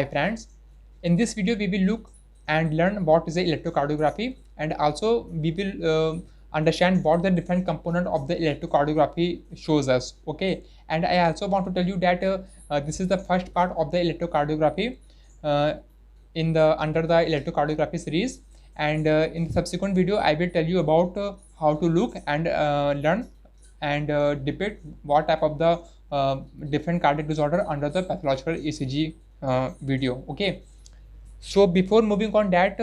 Hi friends, in this video we will look and learn what is the electrocardiography, and also we will understand what the different component of the electrocardiography shows us. Okay, and I also want to tell you that this is the first part of the electrocardiography uh, in the under the electrocardiography series, and in the subsequent video I will tell you about how to look and learn and depict what type of the different cardiac disorder under the pathological ECG video. Okay, so before moving on that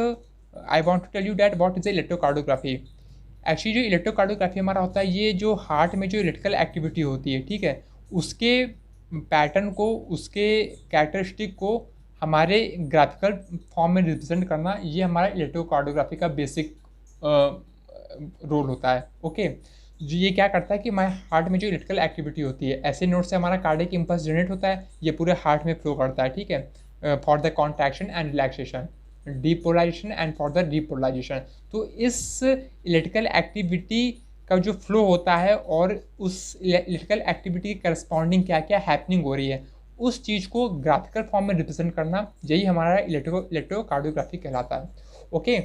I want to tell you that what is the electrocardiography. Actually जो electrocardiography हमारा होता है, ये जो heart में जो electrical activity होती है, ठीक है, उसके पैटर्न को, उसके कैरेक्टरिस्टिक को हमारे ग्राफिकल फॉर्म में रिप्रेजेंट करना, ये हमारा इलेक्ट्रोकार्डियोग्राफी का बेसिक रोल होता है. ओके, जो ये क्या करता है कि हमारे हार्ट में जो इलेक्ट्रिकल एक्टिविटी होती है, ऐसे नोड से हमारा कार्डियक इंपल्स जनरेट होता है, ये पूरे हार्ट में फ्लो करता है, ठीक है, for the contraction and relaxation, depolarization and for the depolarization. तो इस इलेक्ट्रिकल एक्टिविटी का जो फ्लो होता है और उस इलेक्ट्रिकल एक्टिविटी के करस्पॉन्डिंग क्या क्या हैपनिंग हो रही है, उस चीज़ को ग्राफिकल फॉर्म में रिप्रेजेंट करना, यही हमारा इलेक्ट्रोकार्डियोग्राफी कहलाता है. ओके,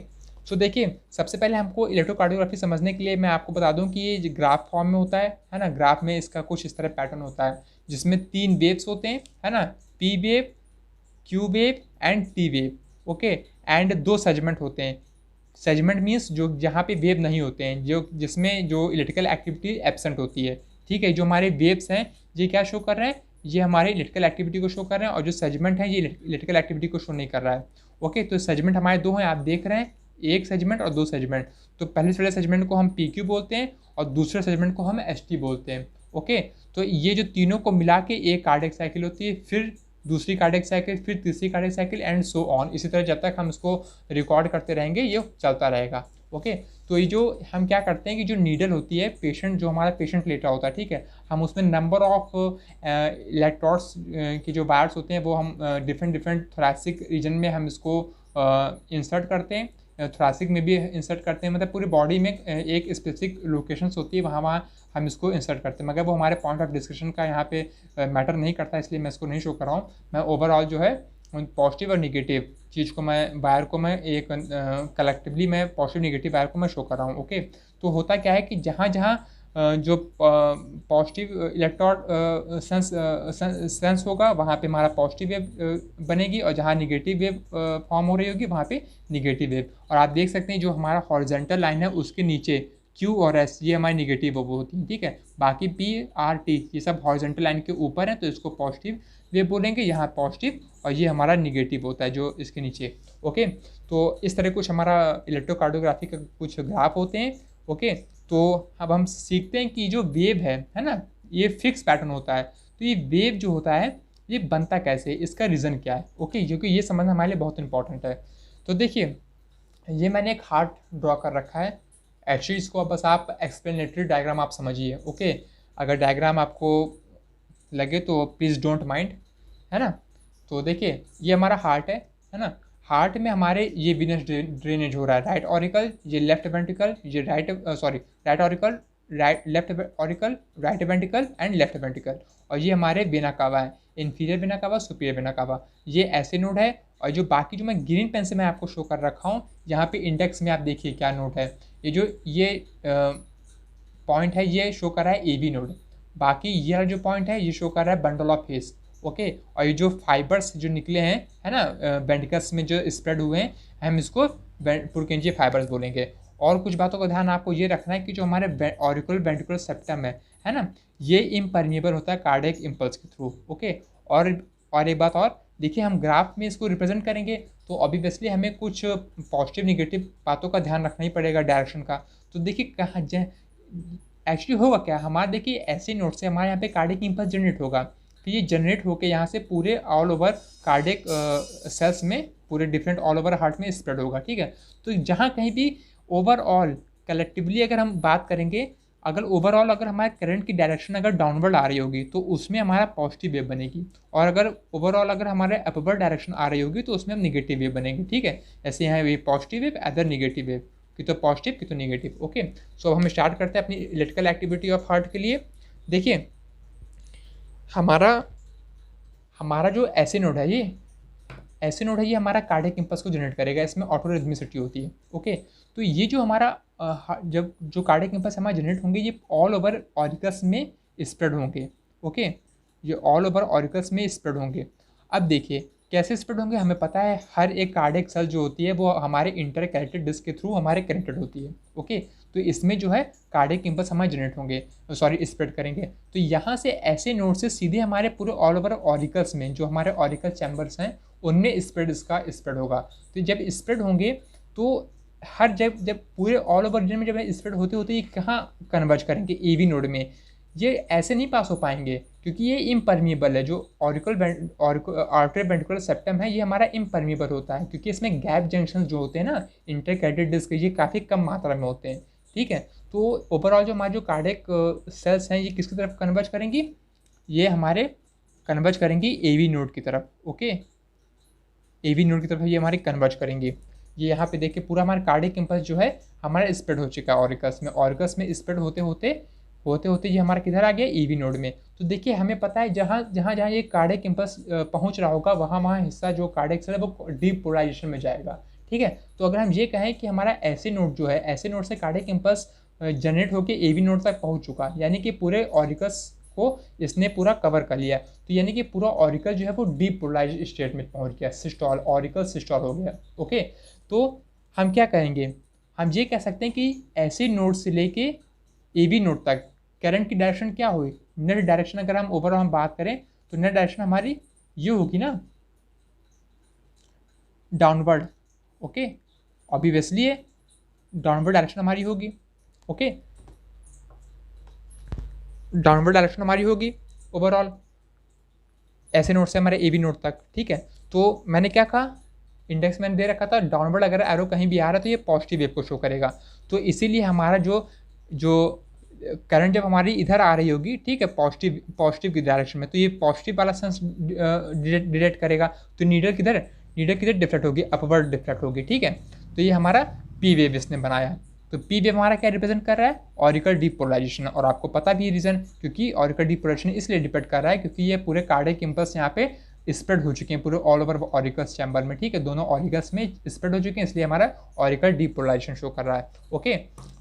सो देखिए, सबसे पहले हमको इलेक्ट्रोकार्डियोग्राफी समझने के लिए मैं आपको बता दूं कि ये ग्राफ फॉर्म में होता है ना. ग्राफ में इसका कुछ इस तरह पैटर्न होता है जिसमें 3 वेव्स होते हैं, है ना, P wave, Q wave and T wave. Okay, and 2 segment होते हैं. सेगमेंट मीन्स जो जहाँ पे वेव नहीं होते हैं, जो जिसमें जो इलेक्ट्रिकल एक्टिविटी एब्सेंट होती है, ठीक है. जो हमारे वेव्स हैं ये क्या शो कर रहे हैं, ये हमारे इलेक्ट्रिकल एक्टिविटी को शो कर रहे हैं, और जो सेगमेंट है ये इलेक्ट्रिकल एक्टिविटी को शो नहीं कर रहा है. ओके, तो सेगमेंट हमारे 2 हैं, आप देख रहे हैं, एक सेगमेंट और 2 सेगमेंट. तो पहले वाले सेगमेंट को हम पी क्यू बोलते हैं और दूसरे सेगमेंट को हम एस टी बोलते हैं. ओके, तो ये जो तीनों को मिला के एक कार्डियक साइकिल होती है, फिर दूसरी कार्डियक साइकिल, फिर तीसरी cardiac cycle and so on. इसी तरह जब तक हम इसको रिकॉर्ड करते रहेंगे ये चलता रहेगा. ओके, तो ये जो हम क्या करते हैं कि जो नीडल होती है, पेशेंट जो हमारा पेशेंट लेटा होता है, ठीक है, हम उसमें नंबर ऑफ इलेक्ट्रोड्स की जो वायर्स होते हैं वो हम डिफरेंट थोरैसिक रीजन में हम इसको इंसर्ट करते हैं, थोरैसिक में भी इंसर्ट करते हैं, मतलब पूरी बॉडी में एक स्पेसिफिक लोकेशंस होती है, वहाँ हम इसको इंसर्ट करते हैं. मगर वो हमारे पॉइंट ऑफ डिस्कशन का यहाँ पे मैटर नहीं करता, इसलिए मैं इसको नहीं शो कर रहा हूँ. मैं ओवरऑल जो है पॉजिटिव और निगेटिव चीज़ को, मैं वायर को मैं एक कलेक्टिवली मैं पॉजिटिव निगेटिव वायर को मैं शो कर रहा हूँ. ओके, तो होता क्या है कि जहाँ जहाँ जो पॉजिटिव इलेक्ट्रॉड सेंस होगा वहाँ पे हमारा पॉजिटिव वेव बनेगी, और जहाँ निगेटिव वेव फॉर्म हो रही होगी वहाँ पे निगेटिव वेव. और आप देख सकते हैं जो हमारा हॉरिजॉन्टल लाइन है उसके नीचे क्यू और एस ये हमारी निगेटिव वेव होती है, ठीक है. बाकी पी आर टी ये सब हॉरिजॉन्टल लाइन के ऊपर है, तो इसको पॉजिटिव वेव बोलेंगे, यहाँ पॉजिटिव, और ये हमारा निगेटिव होता है जो इसके नीचे. ओके, तो इस तरह कुछ हमारा इलेक्ट्रोकार्डियोग्राफी का कुछ ग्राफ होते हैं. ओके, तो अब हम सीखते हैं कि जो वेव है ना, ये फिक्स पैटर्न होता है. तो ये वेव जो होता है ये बनता कैसे, इसका रीज़न क्या है. ओके, क्योंकि ये समझना हमारे लिए बहुत इंपॉर्टेंट है. तो देखिए, ये मैंने एक हार्ट ड्रॉ कर रखा है. एक्चुअली इसको बस आप एक्सप्लेनेटरी डायग्राम आप समझिए. ओके, अगर डायग्राम आपको लगे तो प्लीज़ डोंट माइंड, है ना. तो देखिए, ये हमारा हार्ट है ना. हार्ट में हमारे ये विनस ड्रेनेज हो रहा है, राइट ऑरिकल, ये लेफ्ट वेंट्रिकल, ये right auricle, left auricle, right ventricle and left ventricle. और ये हमारे वेना कावा है, inferior vena cava, superior vena cava, ये ऐसे नोड है. और जो बाकी जो मैं ग्रीन पेन से मैं आपको शो कर रखा हूँ, यहाँ पे इंडेक्स में आप देखिए क्या नोड है. ये पॉइंट है ये शो कर रहा है ए बी नोड. बाकी ये वाला जो पॉइंट है ये शो कर रहा है बंडल ऑफ फेस. ओके, और ये जो फाइबर्स जो निकले हैं, है ना, वेंट्रिकल्स में जो स्प्रेड हुए हैं, हम इसको पुरकेंजिया फाइबर्स बोलेंगे. और कुछ बातों का ध्यान आपको ये रखना है कि जो हमारे ऑरिकुलर वेंट्रिकुलर सेप्टम है ना, ये इम्परमिएबल होता है कार्डियक इम्पल्स के थ्रू. ओके, और एक बात और देखिए, हम ग्राफ में इसको रिप्रेजेंट करेंगे तो ऑब्वियसली हमें कुछ पॉजिटिव निगेटिव बातों का ध्यान रखना ही पड़ेगा डायरेक्शन का. तो देखिए कहाँ एक्चुअली होगा क्या, हमारे देखिए ऐसे नोट से हमारे यहाँ पे कार्डियक इम्पल्स जनरेट होगा, फिर ये जनरेट होकर यहाँ से पूरे ऑल ओवर कार्डियक सेल्स में, पूरे डिफरेंट ऑल ओवर हार्ट में स्प्रेड होगा, ठीक है. तो जहाँ कहीं भी ओवरऑल कलेक्टिवली अगर हम बात करेंगे, अगर ओवरऑल अगर हमारे करंट की डायरेक्शन अगर डाउनवर्ड आ रही होगी तो उसमें हमारा पॉजिटिव वेव बनेगी, और अगर ओवरऑल अगर हमारे अपवर्ड डायरेक्शन आ रही होगी तो उसमें हम निगेटिव वेव बनेगी, ठीक है. ऐसे यहाँ ये positive wave, other negative wave, कि तो पॉजिटिव कि तो निगेटिव. ओके, सो अब हम स्टार्ट करते हैं अपनी इलेक्ट्रिकल एक्टिविटी ऑफ हार्ट के लिए. देखिए, हमारा जो ऐसे नोड है, ऐसे नोड है ये हमारा कार्डियक इम्पल्स को जनरेट करेगा, इसमें ऑटोरिथमिसिटी होती है। ओके, तो ये जो हमारा जब जो कार्डियक इम्पल्स हमारे जनरेट होंगे ये ऑल ओवर ऑरिकस में स्प्रेड होंगे। ओके, ये ऑल ओवर ऑरिकस में स्प्रेड होंगे। अब देखिए कैसे स्प्रेड होंगे, हमें पता है हर एक कार्डियक सेल जो होती है वो हमारे इंटरकैरेटेड डिस्क के थ्रू हमारे कनेक्टेड होती है। ओके, तो इसमें जो है कार्डियक इम्पल्स हमारे जनरेट होंगे, सॉरी स्प्रेड करेंगे। तो यहाँ से ऐसे नोड से सीधे हमारे पूरे ऑल ओवर ऑरिकल्स में, जो हमारे ऑरिकल चैम्बर्स हैं उनमें स्प्रेड इसका स्प्रेड होगा। तो जब स्प्रेड होंगे तो हर जब जब पूरे ऑल ओवर रीजन में जब स्प्रेड होते होते ये कहाँ कन्वर्ज करेंगे, एवी नोड में। ये ऐसे नहीं पास हो पाएंगे क्योंकि ये इम्परमिएबल है। जो आर्टरी वेंट्रिकुलर सेप्टम है ये हमारा इम्परमिएबल होता है क्योंकि इसमें गैप जंक्शन जो होते हैं ना इंटरकैरेटेड डिस्क, ये काफ़ी कम मात्रा में होते हैं। ठीक है, तो ओवरऑल जो हमारे जो कार्डियक सेल्स हैं ये किसकी तरफ कन्वर्ज करेंगी, ये हमारे कन्वर्ज करेंगी एवी नोड की तरफ। ओके, एवी नोड की तरफ ये हमारे कन्वर्ज करेंगे। ये यहाँ पे देखिए पूरा हमारा कार्डियक इम्पल्स जो है हमारा स्प्रेड हो चुका है ऑरिकस में। ऑरिकस में स्प्रेड होते होते ये हमारा किधर आ गया, ईवी नोड में। तो देखिए हमें पता है जहाँ जहाँ जहाँ ये कार्डियक इम्पल्स पहुँच रहा होगा वहाँ हिस्सा जो कार्डियक सेल है वो डीपोलराइजेशन में जाएगा। ठीक है, तो अगर हम ये कहें कि हमारा ऐसे नोड जो है, ऐसे नोड से कार्डियक इम्पल्स जनरेट होकर एवी नोड तक पहुँच चुका, यानी कि पूरे ऑरिकस को इसने पूरा कवर कर लिया। तो यानी कि पूरा ऑरिकल जो है वो डीपोलराइज स्टेट में पहुँच गया, सिस्टॉल, ऑरिकल सिस्टॉल हो गया। ओके, तो हम क्या कहेंगे, हम ये कह सकते हैं कि ऐसे नोड से लेके एवी नोड तक करंट की डायरेक्शन क्या हुई, नेट डायरेक्शन। अगर हम ओवरऑल हम बात करें तो नेट डायरेक्शन हमारी ये होगी ना, डाउनवर्ड। ओके, ऑब्वियसली है डाउनवर्ड डायरेक्शन हमारी होगी। ओके, डाउनवर्ड डायरेक्शन हमारी होगी ओवरऑल ऐसे नोड से हमारे एवी नोड तक। ठीक है, तो मैंने क्या कहा, इंडेक्स मैंने दे रखा था डाउनवर्ड, अगर एरो कहीं भी आ रहा है तो ये पॉजिटिव वेव को शो करेगा। तो इसीलिए हमारा जो करंट जब हमारी इधर आ रही होगी, ठीक है, पॉजिटिव की डायरेक्शन में, तो ये पॉजिटिव वाला सेंस डिटेक्ट करेगा। तो नीडल किधर डिफ्लेक्ट होगी, अपवर्ड डिफ्लेक्ट होगी। ठीक है, तो ये हमारा पी वेव इसने बनाया। तो पी वेव हमारा क्या रिप्रेजेंट कर रहा है, ऑरिकल डीपोलराइजेशन। और आपको पता भी है रीज़न, क्योंकि ऑरिकल डीपोलराइजेशन इसलिए डिपेंड कर रहा है क्योंकि ये पूरे कार्डियक इम्पल्स यहाँ पे स्प्रेड हो चुके हैं पूरे ऑल ओवर ऑरिकल्स चैम्बर में। ठीक है, दोनों ऑरिकल्स में स्प्रेड हो चुके हैं, इसलिए हमारा ऑरिकल डीपोलराइजेशन शो कर रहा है। ओके,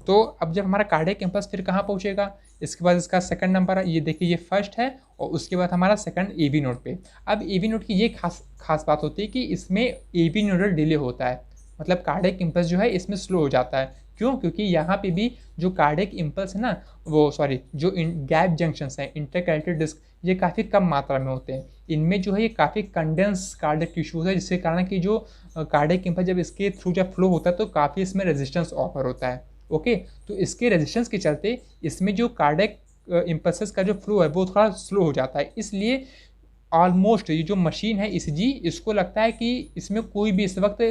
तो अब जब हमारा कार्डियक इम्पल्स फिर कहाँ पहुँचेगा, इसके बाद इसका सेकंड नंबर है, ये देखिए ये फर्स्ट है, और उसके बाद हमारा सेकंड एवी नोड पे। अब एवी नोड की ये खास बात होती है कि इसमें एवी नोडल डिले होता है, मतलब कार्डियक इम्पल्स जो है इसमें स्लो हो जाता है। क्यों, क्योंकि यहाँ पे भी जो कार्डियक इम्पल्स है ना, जो गैप जंक्शंस हैं इंटरकैरेटेड डिस्क, ये काफ़ी कम मात्रा में होते हैं। इनमें जो है ये काफ़ी कंडेंस कार्डियक टिश्यूज है, जिसके कारण कि जो कार्डियक इम्पल्स जब इसके थ्रू जब फ्लो होता है तो काफ़ी इसमें रेजिस्टेंस ऑफर होता है। ओके, तो इसके रेजिस्टेंस के चलते इसमें जो कार्डियक इम्पल्सेस का जो फ्लो है वो थोड़ा स्लो हो जाता है। इसलिए ऑलमोस्ट ये जो मशीन है ईसीजी, इसको लगता है कि इसमें कोई भी इस वक्त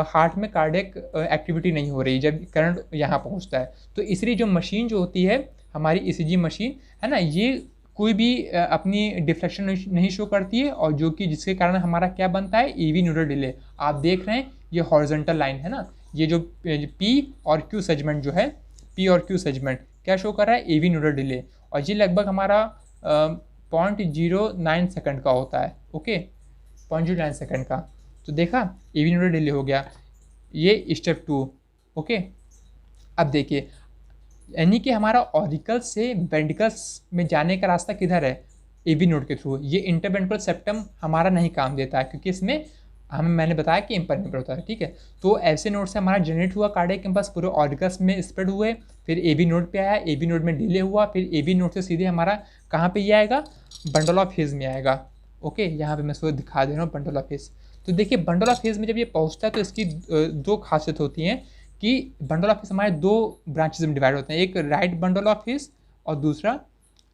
हार्ट में कार्डियक एक्टिविटी नहीं हो रही जब करंट यहाँ पहुँचता है। तो इसलिए जो मशीन जो होती है हमारी ईसीजी मशीन है ना, ये कोई भी अपनी डिफ्लेक्शन नहीं शो करती है, और जो कि जिसके कारण हमारा क्या बनता है, ईवी नोडल डिले। आप देख रहे हैं ये हॉरिजॉन्टल लाइन है ना, ये जो पी और क्यू सेगमेंट जो है, पी और क्यू सेगमेंट क्या शो कर रहा है, ईवी नोडल डिले। और ये लगभग हमारा 0.09 सेकंड का होता है। ओके, 0.09 सेकंड का। तो देखा ईवी नोडल डिले हो गया, ये स्टेप 2। ओके, अब देखिए यानी कि हमारा ऑरिकल से वेंट्रिकल्स में जाने का रास्ता किधर है, एवी नोड के थ्रू। ये इंटरवेंट्रिकुलर सेप्टम हमारा नहीं काम देता है क्योंकि इसमें मैंने बताया कि इम्परमिएबल होता है। ठीक है, तो ऐसे नोड से हमारा जनरेट हुआ कार्डियक इम्पल्स पूरे ऑरिकल्स में स्प्रेड हुए, फिर एवी नोड पे आया, एवी नोड में डिले हुआ, फिर एवी नोड से सीधे हमारा कहाँ पे ये आएगा, बंडल ऑफ हेज में आएगा। ओके, यहाँ पे मैं इसको दिखा दे रहा हूँ बंडल ऑफ हेज। तो देखिए बंडल ऑफ हेज में जब ये पहुँचता है तो इसकी दो खासियत होती हैं कि बंडल ऑफ हेज हमारे दो ब्रांचेज में डिवाइड होते हैं, एक राइट बंडल ऑफ हेज और दूसरा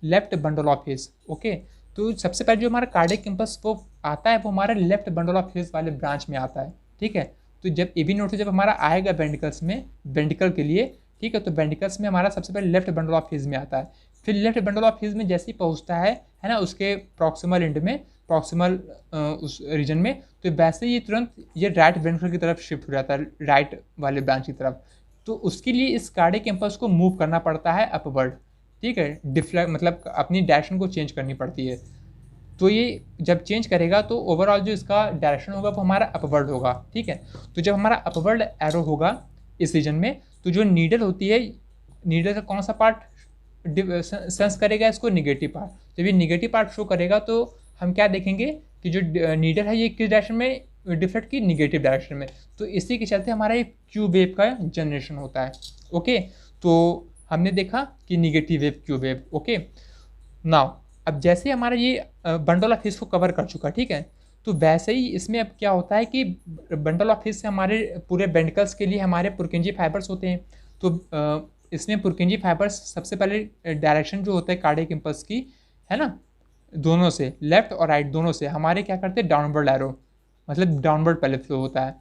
left bundle of hedge. Okay, तो सबसे पहले जो हमारा कार्डियक इम्पल्स वो आता है वो हमारे लेफ्ट बंडल ऑफ हेज वाले ब्रांच में आता है। ठीक है, तो जब एवी नोड से जब हमारा आएगा वेंट्रिकल्स में, वेंट्रिकल के लिए, ठीक है, तो वेंट्रिकल्स में हमारा सबसे पहले लेफ्ट बंडल ऑफ हेज में आता है। फिर लेफ्ट बंडल ऑफ हेज में जैसे ही पहुँचता है ना, उसके प्रॉक्सिमल एंड में, प्रॉक्सिमल उस रीजन में, तो वैसे ही तुरंत ये राइट वेंट्रिकल की तरफ शिफ्ट हो जाता है, राइट वाले ब्रांच की तरफ। तो उसके लिए इस कार्डियक इम्पल्स को मूव करना पड़ता है अपवर्ड। ठीक है, मतलब अपनी डायरेक्शन को चेंज करनी पड़ती है। तो ये जब चेंज करेगा तो ओवरऑल जो इसका डायरेक्शन होगा वो हमारा अपवर्ड होगा, ठीक है। तो जब हमारा अपवर्ड एरो होगा इस रीजन में, तो जो नीडल होती है, नीडल का कौन सा पार्ट सेंस करेगा इसको, निगेटिव पार्ट। जब ये निगेटिव पार्ट शो करेगा तो हम क्या देखेंगे कि जो नीडल है ये किस डायरेक्शन में डिफ्लेक्ट की, निगेटिव डायरेक्शन में। तो इसी के चलते हमारा एक क्यू वेव का जनरेशन होता है। ओके, तो हमने देखा कि negative wave, Q wave. Okay, now अब जैसे हमारा ये बंडल ऑफ हिस्स को कवर कर चुका, ठीक है, तो वैसे ही इसमें अब क्या होता है कि बंडल ऑफ हिस्स से हमारे पूरे बेंडिकल्स के लिए हमारे पुरकिंजी फाइबर्स होते हैं। तो इसमें पुरकिंजी फाइबर्स सबसे पहले डायरेक्शन जो होता है कार्डियक इम्पल्स की, है ना, दोनों से, लेफ्ट और राइट दोनों से हमारे क्या करते हैं, डाउनवर्ड एरो, मतलब डाउनवर्ड पहले फ्लो होता है।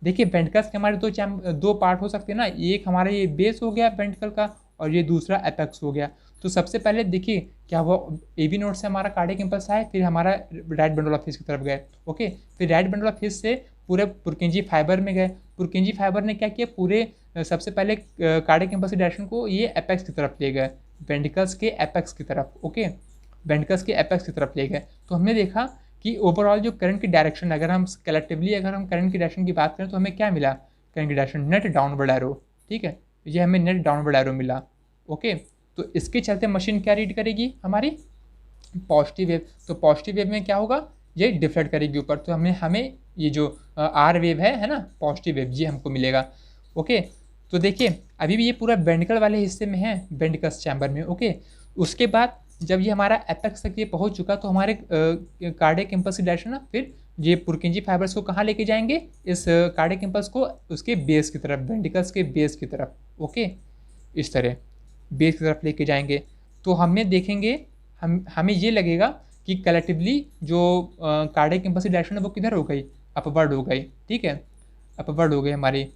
देखिए वेंट्रिकल्स के हमारे दो पार्ट हो सकते हैं ना, एक हमारा ये बेस हो गया वेंट्रिकल का और ये दूसरा एपेक्स हो गया। तो सबसे पहले देखिए क्या हुआ, एबी नोड से हमारा कार्डियक इंपल्स आए, फिर हमारा राइट बंडल ऑफ हिस की तरफ गए। ओके, फिर राइट बंडल ऑफ हिस से पूरे पुरकिंजी फाइबर में गए। पुरकिंजी फाइबर ने क्या किया, पूरे सबसे पहले कार्डियक इंपल्स की डायरेक्शन को ये एपेक्स की तरफ ले गए, वेंट्रिकल्स के एपेक्स की तरफ। ओके, वेंट्रिकल्स के एपेक्स की तरफ ले गए। तो हमने देखा कि ओवरऑल जो करंट की डायरेक्शन, अगर हम कलेक्टिवली अगर हम करंट की डायरेक्शन की बात करें तो हमें क्या मिला, करंट की डायरेक्शन नेट डाउनवर्ड एरो, ठीक है, ये हमें नेट डाउनवर्ड एरो मिला। ओके, तो इसके चलते मशीन क्या रीड करेगी, हमारी पॉजिटिव वेव। तो पॉजिटिव वेव में क्या होगा, ये डिफ्लेक्ट करेगी ऊपर, तो हमें ये जो आर वेव है ना, पॉजिटिव वेव, ये हमको मिलेगा। ओके, तो देखिए अभी भी ये पूरा वेंट्रिकल वाले हिस्से में है, वेंट्रिकल्स चैम्बर में। ओके, उसके बाद जब ये हमारा एपेक्स तक ये पहुंच चुका तो हमारे कार्डियक इंपल्स की डायरेक्शन ना, फिर ये पुरकिंजी फाइबर्स को कहाँ लेके जाएंगे, इस कार्डियक इंपल्स को उसके बेस की तरफ, वेंट्रिकल्स के बेस की तरफ। ओके, इस तरह बेस की तरफ लेके जाएंगे। तो हमें देखेंगे, हमें ये लगेगा कि कलेक्टिवली जो कार्डियक इंपल्स की डायरेक्शन है वो किधर हो गई, अपवर्ड हो गई, ठीक है, अपवर्ड हो गई हमारी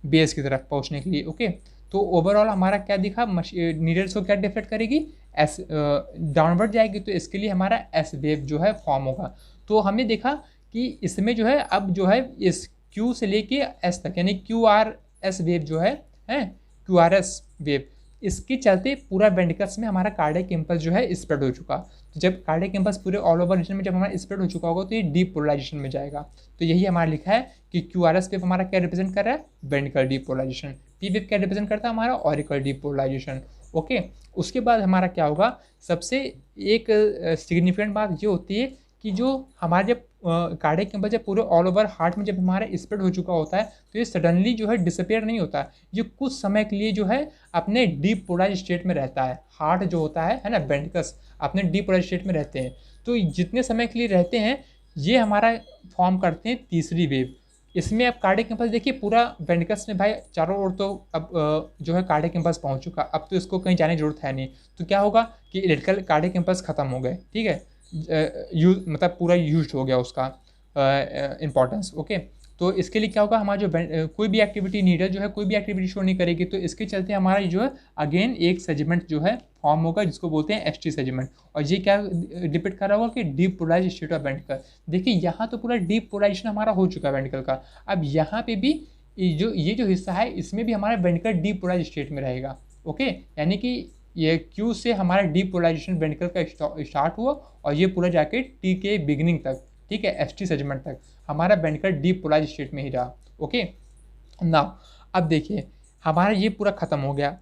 बेस की तरफ पहुंचने के लिए। ओके, तो ओवरऑल हमारा क्या दिखा, नीडल्स को क्या डिफ्लेक्ट करेगी, एस डाउनवर्ड जाएगी, तो इसके लिए हमारा एस वेव जो है फॉर्म होगा। तो हमने देखा कि इसमें जो है अब जो है इस क्यू से लेके एस तक, यानी क्यू आर एस वेव जो है क्यू आर एस वेव, इसके चलते पूरा वेंट्रिकल्स में हमारा कार्डियक इंपल्स जो है स्प्रेड हो चुका। तो जब कार्डियक इंपल्स पूरे ऑल ओवर रीजन में जब हमारा स्प्रेड हो चुका होगा तो ये डीपोलराइजेशन में जाएगा। तो यही हमारा लिखा है कि क्यू आर एस वेव हमारा क्या रिप्रेजेंट कर रहा है, वेंट्रिकल डीपोलराइजेशन। पी वेव क्या रिप्रेजेंट करता है, हमारा ऑरिकल डीपोलराइजेशन। ओके, उसके बाद हमारा क्या होगा, सबसे एक सिग्निफिकेंट बात ये होती है कि जो हमारे जब कार्डियक इंपल्स जब पूरे ऑल ओवर हार्ट में जब हमारा स्प्रेड हो चुका होता है तो ये सडनली जो है डिसअपियर नहीं होता, ये कुछ समय के लिए जो है अपने डीपोलराइज स्टेट में रहता है। हार्ट जो होता है ना, वेंट्रिकल्स अपने डीपोलराइज स्टेट में रहते हैं। तो जितने समय के लिए रहते हैं ये हमारा फॉर्म करते हैं तीसरी वेव। इसमें अब कार्डियक इंपल्स देखिए पूरा वेंट्रिकल्स में भाई चारों ओर तो अब जो है कार्डियक इंपल्स पहुंच चुका, अब तो इसको कहीं जाने की जरूरत है नहीं। तो क्या होगा कि इलेक्ट्रिकल कार्डियक इंपल्स खत्म हो गए, ठीक है, मतलब पूरा यूज हो गया उसका इम्पोर्टेंस। ओके, तो इसके लिए क्या होगा, हमारा जो कोई भी एक्टिविटी नीडल जो है कोई भी एक्टिविटी शो नहीं करेगी, तो इसके चलते हमारा जो है अगेन एक सेगमेंट जो है फॉर्म होगा जिसको बोलते हैं एसटी सेगमेंट। और ये क्या डिपेंड कर रहा होगा कि डीपोलराइज स्टेट ऑफ वेंट्रिकल। देखिए यहाँ तो पूरा डीपोलराइजेशन हमारा हो चुका है वेंट्रिकल का, अब यहाँ पे भी ये जो हिस्सा है इसमें भी हमारा वेंट्रिकल डीपोलराइज स्टेट में रहेगा। ओके, यानी कि ये क्यू से हमारा डीपोलराइजेशन वेंट्रिकल का स्टार्ट हुआ और ये पूरा जाके टी के बिगिनिंग तक, ठीक है, एसटी सेगमेंट तक हमारा वेंट्रिकल डीपोलराइज स्टेट में ही रहा। ओके, नाउ अब देखिए हमारा ये पूरा खत्म हो गया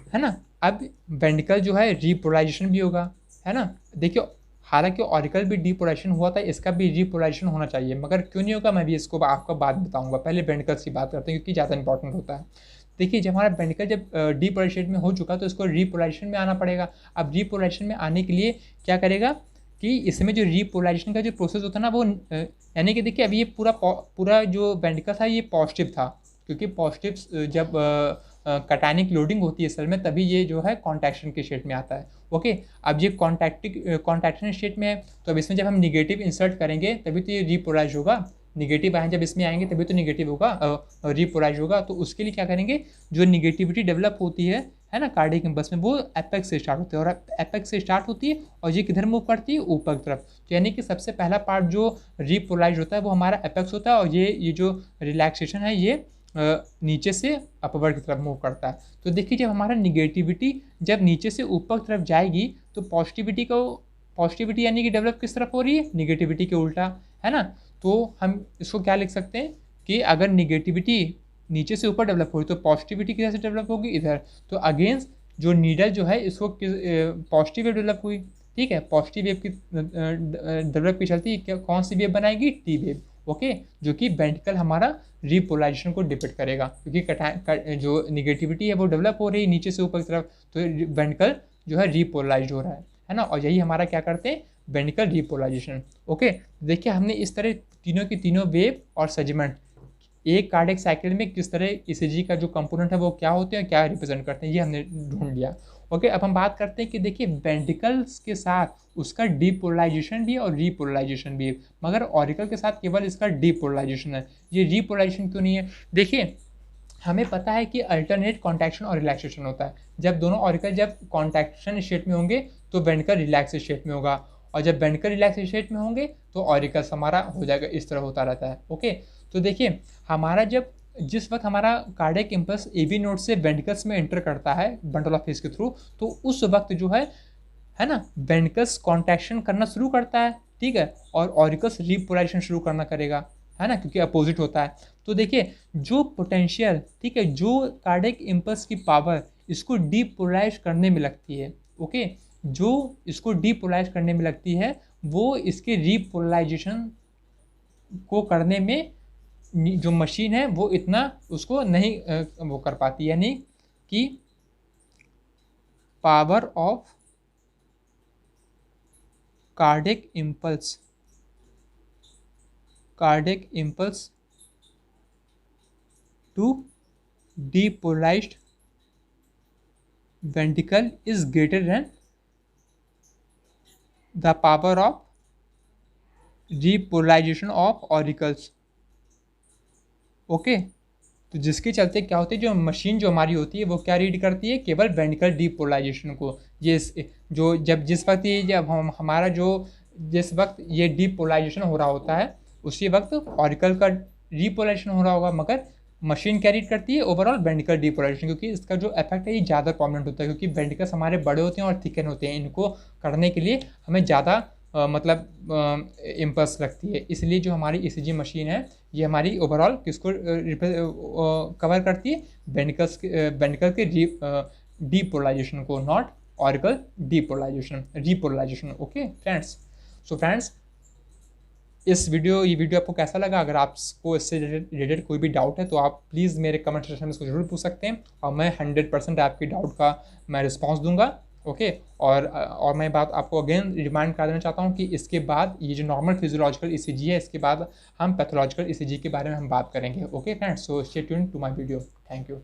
है ना, अब वेंट्रिकल जो है रीपोलराइजेशन भी होगा, है ना। देखिए हालांकि ऑरिकल भी डीपोलराइजेशन हुआ था, इसका भी रीपोलराइजेशन होना चाहिए, मगर क्यों नहीं होगा मैं भी इसको आपको बाद बताऊंगा। पहले वेंट्रिकल्स की बात करते हैं क्योंकि ज़्यादा इंपॉर्टेंट होता है। देखिए जब हमारा वेंट्रिकल जब डीपोलराइजेशन में हो चुका तो इसको रीपोलराइजेशन में आना पड़ेगा। अब रीपोलराइजेशन में आने के लिए क्या करेगा कि इसमें जो रीपोलराइजेशन का जो प्रोसेस होता है ना वो यानी कि देखिए अभी ये पूरा जो वेंट्रिकल था ये पॉजिटिव था, क्योंकि पॉजिटिव जब कटायनिक लोडिंग होती है सेल में तभी ये जो है कॉन्ट्रैक्शन के स्टेट में आता है। ओके, अब ये कॉन्ट्रैक्शन स्टेट में है तो अब इसमें जब हम निगेटिव इंसर्ट करेंगे तभी तो ये रीपोलराइज होगा, निगेटिव आए जब इसमें आएंगे तभी तो निगेटिव होगा, रीपोलराइज होगा। तो उसके लिए क्या करेंगे, जो निगेटिविटी डेवलप होती है ना कार्डियक इंपल्स में, वो एपेक्स से स्टार्ट होती है और एपेक्स से स्टार्ट होती है और ये किधर मूव करती है, ऊपर की तरफ। तो यानी कि सबसे पहला पार्ट जो रीपोलराइज होता है वो हमारा एपेक्स होता है और ये जो रिलैक्सेशन है ये नीचे से अपवर्ड की तरफ मूव करता है। तो देखिए जब हमारा निगेटिविटी जब नीचे से ऊपर की तरफ जाएगी तो पॉजिटिविटी को पॉजिटिविटी यानी कि डेवलप किस तरफ हो रही है, निगेटिविटी के उल्टा, है ना। तो हम इसको क्या लिख सकते हैं कि अगर निगेटिविटी नीचे से ऊपर डेवलप हो रही तो पॉजिटिविटी किधर से डेवलप होगी, इधर। तो अगेंस्ट जो नीडल जो है इसको पॉजिटिव वेव डेवलप हुई, ठीक है। पॉजिटिव वेव की डेवलप की चलती कौन सी वेव बनाएगी, टी वेव, ओके, जो कि वेंट्रिकल हमारा रिपोलराइजेशन को डिपेक्ट करेगा, क्योंकि जो निगेटिविटी है वो डेवलप हो रही है नीचे से ऊपर की तरफ, तो वेंट्रिकल जो है रिपोलराइज हो रहा है ना। और यही हमारा क्या करते हैं, वेंट्रिकल रिपोलराइजेशन, ओके। देखिए हमने इस तरह तीनों की तीनों वेव और सेगमेंट एक कार्डियक साइकिल में किस तरह ईसीजी का जो कंपोनेंट है वो क्या होते हैं, क्या रिप्रेजेंट करते हैं, ये हमने ढूंढ लिया, ओके। अब हम बात करते हैं कि देखिए वेंट्रिकल्स के साथ उसका डीपोलराइजेशन भी है और रीपोलराइजेशन भी है, मगर ऑरिकल के साथ केवल इसका डीपोलराइजेशन है। ये रीपोलराइजेशन क्यों नहीं है, देखिए हमें पता है कि अल्टरनेट कॉन्ट्रैक्शन और रिलैक्सेशन होता है। जब दोनों ऑरिकल जब कॉन्ट्रैक्शन स्टेट में होंगे तो वेंट्रिकल रिलैक्स स्टेट में होगा, और जब वेंट्रिकल रिलैक्स स्टेट में होंगे तो ऑरिकल्स हमारा हो जाएगा, इस तरह होता रहता है, ओके। तो देखिए हमारा जिस वक्त हमारा कार्डियक इम्पल्स एवी नोड से वेंट्रिकल्स में एंटर करता है बंडल ऑफ फेस के थ्रू, तो उस वक्त जो है ना, वेंट्रिकल्स कॉन्ट्रैक्शन करना शुरू करता है, ठीक है, और ऑरिकल्स रिपोलराइजेशन शुरू करना करेगा, है ना, क्योंकि अपोजिट होता है। तो देखिए जो पोटेंशियल, ठीक है, जो कार्डियक इम्पल्स की पावर इसको डीपोलराइज करने में लगती है, ओके, जो इसको डीपोलराइज करने में लगती है वो इसके रिपोलराइजेशन को करने में जो मशीन है वो इतना उसको नहीं वो कर पाती, यानी कि power of cardiac impulse to depolarized ventricle is greater than the power of repolarization of auricles, okay. तो जिसके चलते क्या होते हैं, जो मशीन जो हमारी होती है वो क्या रीड करती है, केवल वेंट्रिकल डीपोलराइजेशन को। ये जो जिस वक्त ये जब हमारा जिस वक्त ये डीपोलराइजेशन हो रहा होता है उसी वक्त ऑरिकल का रिपोलराइजेशन हो रहा होगा, मगर मशीन क्या रीड करती है, ओवरऑल वेंट्रिकल डीपोलराइजेशन, क्योंकि इसका जो इफेक्ट है ये ज़्यादा प्रॉमिनेंट होता है, क्योंकि वेंट्रिकल्स हमारे बड़े होते हैं और थिकन होते हैं, इनको करने के लिए हमें ज़्यादा मतलब इम्पल्स लगती है। इसलिए जो हमारी ईसीजी मशीन है ये हमारी ओवरऑल किसको कवर करती है, वेंट्रिकल के डीपोलराइजेशन को, not auricle repolarization, okay friends. So friends ये वीडियो आपको कैसा लगा, अगर आपको इससे रिलेटेड कोई भी डाउट है तो आप प्लीज़ मेरे कमेंट सेक्शन में इसको जरूर पूछ सकते हैं, और मैं 100% आपकी डाउट का मैं रिस्पांस दूंगा, ओके। और मैं बात आपको अगेन रिमाइंड कर देना चाहता हूँ कि इसके बाद ये जो नॉर्मल फिजियोलॉजिकल ईसीजी है, इसके बाद हम पैथोलॉजिकल ईसीजी के बारे में हम बात करेंगे, okay friends. So stay tuned to my video, thank you.